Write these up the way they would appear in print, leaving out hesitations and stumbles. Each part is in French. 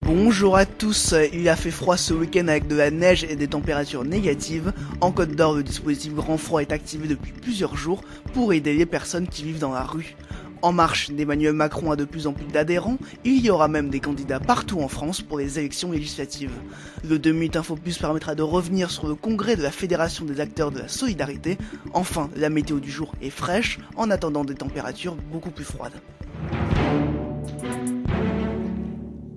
Bonjour à tous, il a fait froid ce week-end avec de la neige et des températures négatives. En Côte d'Or, le dispositif Grand Froid est activé depuis plusieurs jours pour aider les personnes qui vivent dans la rue. En marche d'Emmanuel Macron a de plus en plus d'adhérents, il y aura même des candidats partout en France pour les élections législatives. Le 2 minutes Info Plus permettra de revenir sur le congrès de la Fédération des acteurs de la solidarité. Enfin, la météo du jour est fraîche, en attendant des températures beaucoup plus froides.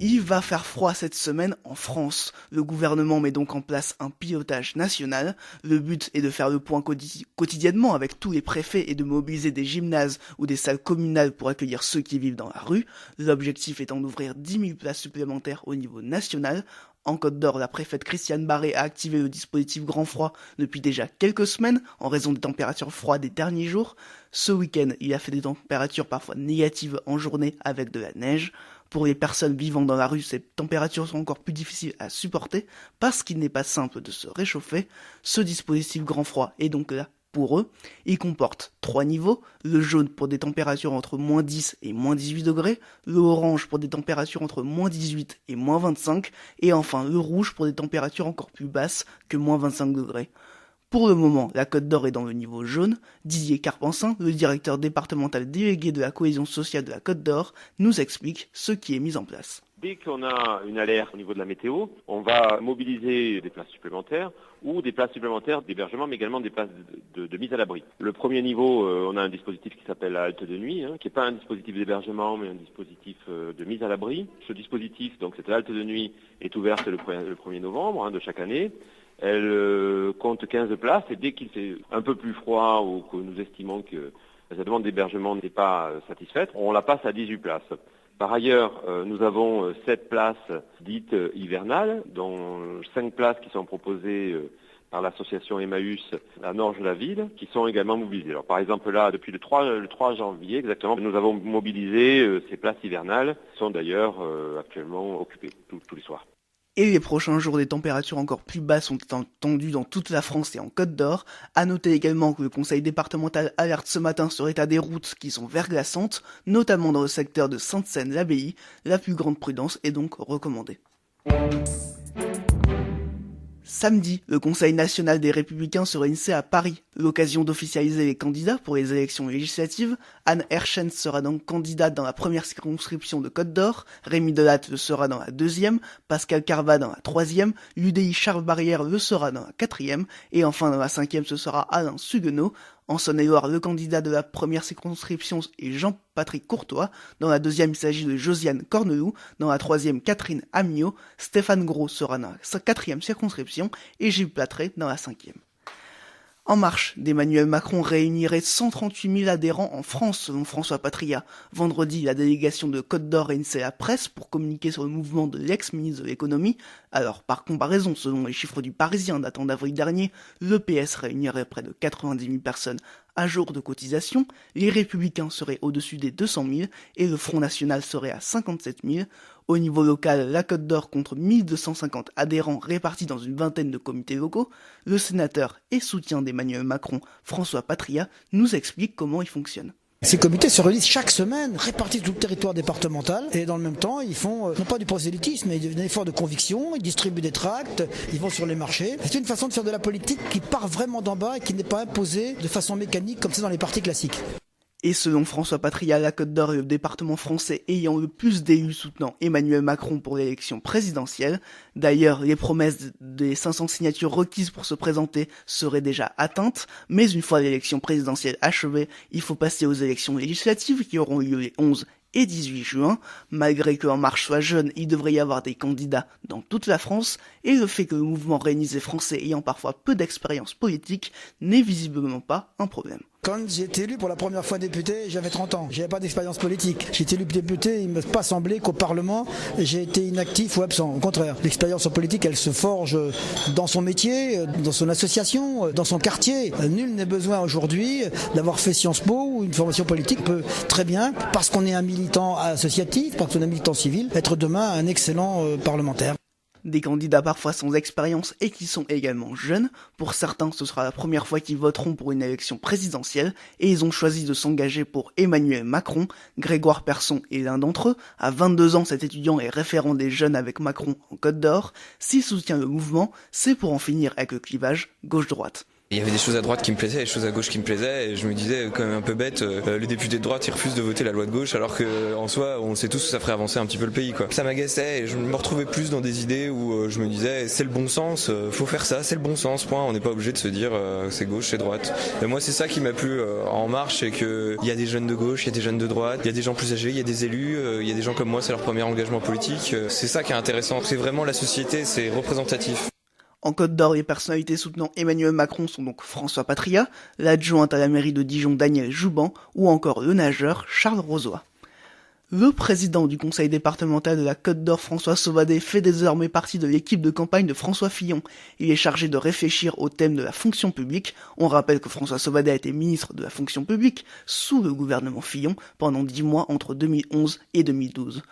Il va faire froid cette semaine en France. Le gouvernement met donc en place un pilotage national. Le but est de faire le point quotidiennement avec tous les préfets et de mobiliser des gymnases ou des salles communales pour accueillir ceux qui vivent dans la rue. L'objectif étant d'ouvrir 10 000 places supplémentaires au niveau national. En Côte d'Or, la préfète Christiane Barré a activé le dispositif Grand Froid depuis déjà quelques semaines en raison des températures froides des derniers jours. Ce week-end, il a fait des températures parfois négatives en journée avec de la neige. Pour les personnes vivant dans la rue, ces températures sont encore plus difficiles à supporter parce qu'il n'est pas simple de se réchauffer. Ce dispositif Grand Froid est donc là pour eux. Il comporte 3 niveaux, le jaune pour des températures entre moins 10 et moins 18 degrés, le orange pour des températures entre moins 18 et moins 25, et enfin le rouge pour des températures encore plus basses que moins 25 degrés. Pour le moment, la Côte d'Or est dans le niveau jaune. Didier Carpensin, le directeur départemental délégué de la cohésion sociale de la Côte d'Or, nous explique ce qui est mis en place. Dès qu'on a une alerte au niveau de la météo, on va mobiliser des places supplémentaires ou des places supplémentaires d'hébergement, mais également des places de mise à l'abri. Le premier niveau, on a un dispositif qui s'appelle la halte de nuit, qui n'est pas un dispositif d'hébergement, mais un dispositif de mise à l'abri. Ce dispositif, donc cette halte de nuit, est ouverte le 1er novembre de chaque année. Elle compte 15 places et dès qu'il fait un peu plus froid ou que nous estimons que la demande d'hébergement n'est pas satisfaite, on la passe à 18 places. Par ailleurs, nous avons 7 places dites hivernales, dont 5 places qui sont proposées par l'association Emmaüs à Norge-la-Ville, qui sont également mobilisées. Alors, par exemple, là, depuis le 3 janvier exactement, nous avons mobilisé ces places hivernales, qui sont d'ailleurs actuellement occupées tous les soirs. Et les prochains jours, des températures encore plus basses sont attendues dans toute la France et en Côte d'Or. À noter également que le conseil départemental alerte ce matin sur l'état des routes qui sont verglaçantes, notamment dans le secteur de Sainte-Seine-l'Abbaye. La plus grande prudence est donc recommandée. Samedi, le Conseil national des Républicains se réunissait à Paris, l'occasion d'officialiser les candidats pour les élections législatives. Anne Herschens sera donc candidate dans la première circonscription de Côte d'Or, Rémi Delatte le sera dans la deuxième, Pascal Carvat dans la troisième, l'UDI Charles Barrière le sera dans la quatrième, et enfin dans la cinquième ce sera Alain Suguenot. En Saône-et-Loire, le candidat de la première circonscription est Jean-Patrick Courtois. Dans la deuxième, il s'agit de Josiane Cornelou. Dans la troisième, Catherine Amiot. Stéphane Gros sera dans la quatrième circonscription et Gilles Platré dans la cinquième. En marche d'Emmanuel Macron réunirait 138 000 adhérents en France, selon François Patria. Vendredi, la délégation de Côte d'Or réunissait la presse pour communiquer sur le mouvement de l'ex-ministre de l'économie. Alors, par comparaison, selon les chiffres du Parisien datant d'avril dernier, le PS réunirait près de 90 000 personnes à jour de cotisation, les Républicains seraient au-dessus des 200 000 et le Front National serait à 57 000. Au niveau local, la Côte d'Or compte 1250 adhérents répartis dans une vingtaine de comités locaux. Le sénateur et soutien d'Emmanuel Macron, François Patria, nous explique comment il fonctionne. Ces comités se réunissent chaque semaine, répartis sur tout le territoire départemental, et dans le même temps, ils font non pas du prosélytisme, mais un effort de conviction, ils distribuent des tracts, ils vont sur les marchés. C'est une façon de faire de la politique qui part vraiment d'en bas et qui n'est pas imposée de façon mécanique comme c'est dans les partis classiques. Et selon François Patria, la Côte d'Or est le département français ayant le plus d'élus soutenant Emmanuel Macron pour l'élection présidentielle. D'ailleurs, les promesses des 500 signatures requises pour se présenter seraient déjà atteintes, mais une fois l'élection présidentielle achevée, il faut passer aux élections législatives qui auront lieu les 11 et 18 juin. Malgré que En Marche soit jeune, il devrait y avoir des candidats dans toute la France, et le fait que le mouvement réunisse des Français ayant parfois peu d'expérience politique n'est visiblement pas un problème. Quand j'ai été élu pour la première fois député, j'avais 30 ans. J'avais pas d'expérience politique. J'ai été élu député, il ne m'a pas semblé qu'au Parlement, j'ai été inactif ou absent. Au contraire, l'expérience politique, elle se forge dans son métier, dans son association, dans son quartier. Nul n'est besoin aujourd'hui d'avoir fait Sciences Po ou une formation politique. Peut très bien, parce qu'on est un militant associatif, parce qu'on est un militant civil, être demain un excellent parlementaire. Des candidats parfois sans expérience et qui sont également jeunes. Pour certains, ce sera la première fois qu'ils voteront pour une élection présidentielle et ils ont choisi de s'engager pour Emmanuel Macron. Grégoire Persson est l'un d'entre eux. À 22 ans, cet étudiant est référent des jeunes avec Macron en Côte d'Or. S'il soutient le mouvement, c'est pour en finir avec le clivage gauche-droite. Il y avait des choses à droite qui me plaisaient, des choses à gauche qui me plaisaient, et je me disais quand même un peu bête, les députés de droite ils refusent de voter la loi de gauche alors que en soi on sait tous que ça ferait avancer un petit peu le pays quoi. Ça m'agaçait et je me retrouvais plus dans des idées où je me disais c'est le bon sens, faut faire ça, c'est le bon sens, point, on n'est pas obligé de se dire c'est gauche, c'est droite. Et moi c'est ça qui m'a plu en marche, c'est que il y a des jeunes de gauche, il y a des jeunes de droite, il y a des gens plus âgés, il y a des élus, il y a des gens comme moi, c'est leur premier engagement politique, c'est ça qui est intéressant, c'est vraiment la société, c'est représentatif. En Côte d'Or, les personnalités soutenant Emmanuel Macron sont donc François Patria, l'adjointe à la mairie de Dijon Daniel Jouban, ou encore le nageur Charles Rosoy. Le président du conseil départemental de la Côte d'Or, François Sauvadet, fait désormais partie de l'équipe de campagne de François Fillon. Il est chargé de réfléchir au thème de la fonction publique. On rappelle que François Sauvadet a été ministre de la fonction publique sous le gouvernement Fillon pendant 10 mois entre 2011 et 2012.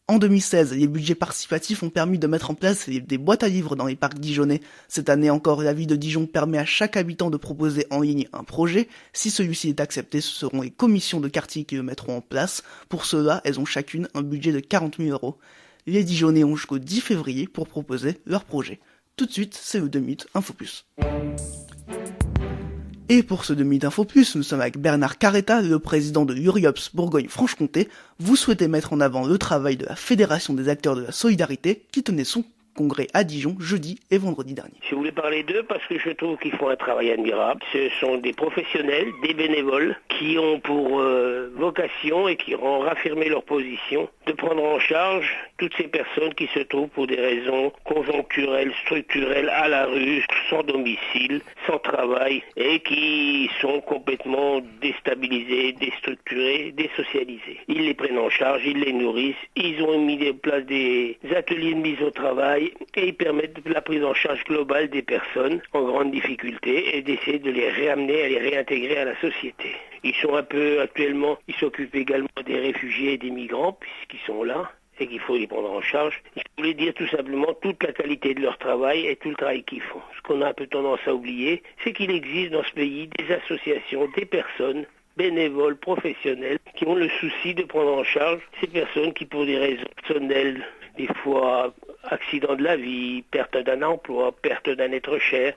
En 2016, les budgets participatifs ont permis de mettre en place des boîtes à livres dans les parcs dijonnais. Cette année encore, la ville de Dijon permet à chaque habitant de proposer en ligne un projet. Si celui-ci est accepté, ce seront les commissions de quartier qui le mettront en place. Pour cela, elles ont chacune un budget de 40 000 €. Les Dijonnais ont jusqu'au 10 février pour proposer leur projet. Tout de suite, c'est le 2 minutes Info Plus. Et pour ce demi d'info plus, nous sommes avec Bernard Carretta, le président de Uriops Bourgogne-Franche-Comté. Vous souhaitez mettre en avant le travail de la Fédération des acteurs de la solidarité qui tenait son congrès à Dijon jeudi et vendredi dernier. Je voulais parler d'eux parce que je trouve qu'ils font un travail admirable. Ce sont des professionnels, des bénévoles qui ont pour vocation et qui ont raffirmé leur position de prendre en charge toutes ces personnes qui se trouvent pour des raisons conjoncturelles, structurelles, à la rue, sans domicile, sans travail et qui sont complètement déstabilisés, déstructurés, désocialisés. Ils les prennent en charge, ils les nourrissent, ils ont mis en place des ateliers de mise au travail et ils permettent la prise en charge globale des personnes en grande difficulté et d'essayer de les réamener, à les réintégrer à la société. Ils sont un peu actuellement, ils s'occupent également des réfugiés et des migrants puisqu'ils sont là et qu'il faut les prendre en charge. Je voulais dire tout simplement toute la qualité de leur travail et tout le travail qu'ils font. Ce qu'on a un peu tendance à oublier, c'est qu'il existe dans ce pays des associations, des personnes bénévoles, professionnels, qui ont le souci de prendre en charge ces personnes qui, pour des raisons personnelles, des fois accident de la vie, perte d'un emploi, perte d'un être cher,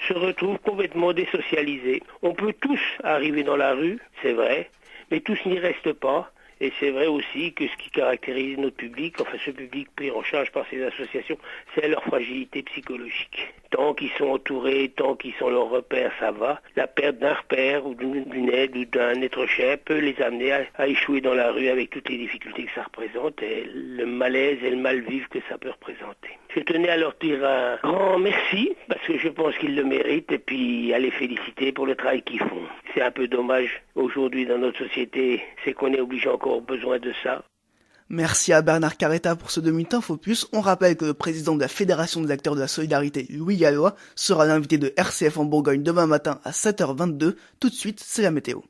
se retrouvent complètement désocialisés. On peut tous arriver dans la rue, c'est vrai, mais tous n'y restent pas. Et c'est vrai aussi que ce qui caractérise notre public, enfin ce public pris en charge par ces associations, c'est leur fragilité psychologique. Tant qu'ils sont entourés, tant qu'ils sont leur repère, ça va. La perte d'un repère ou d'une aide ou d'un être cher peut les amener à échouer dans la rue avec toutes les difficultés que ça représente et le malaise et le mal-vivre que ça peut représenter. Je tenais à leur dire un grand merci parce que je pense qu'ils le méritent et puis à les féliciter pour le travail qu'ils font. C'est un peu dommage aujourd'hui dans notre société, c'est qu'on est obligé encore besoin de ça. Merci à Bernard Carretta pour ce demi-temps Info Plus. On rappelle que le président de la Fédération des acteurs de la solidarité, Louis Gallois, sera l'invité de RCF en Bourgogne demain matin à 7h22. Tout de suite, c'est la météo.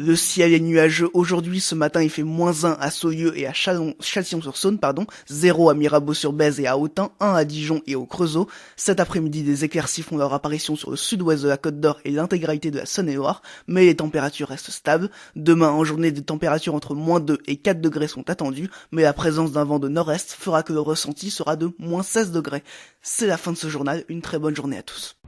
Le ciel est nuageux aujourd'hui, ce matin il fait -1 à Saulieu et à Châtillon-sur-Saône, 0 à Mirabeau-sur-Bèze et à Autun, 1 à Dijon et au Creusot. Cet après-midi, des éclaircies font leur apparition sur le sud-ouest de la Côte d'Or et l'intégralité de la Saône-et-Loire, mais les températures restent stables. Demain, en journée, des températures entre -2 et 4 degrés sont attendues, mais la présence d'un vent de nord-est fera que le ressenti sera de -16 degrés. C'est la fin de ce journal, une très bonne journée à tous.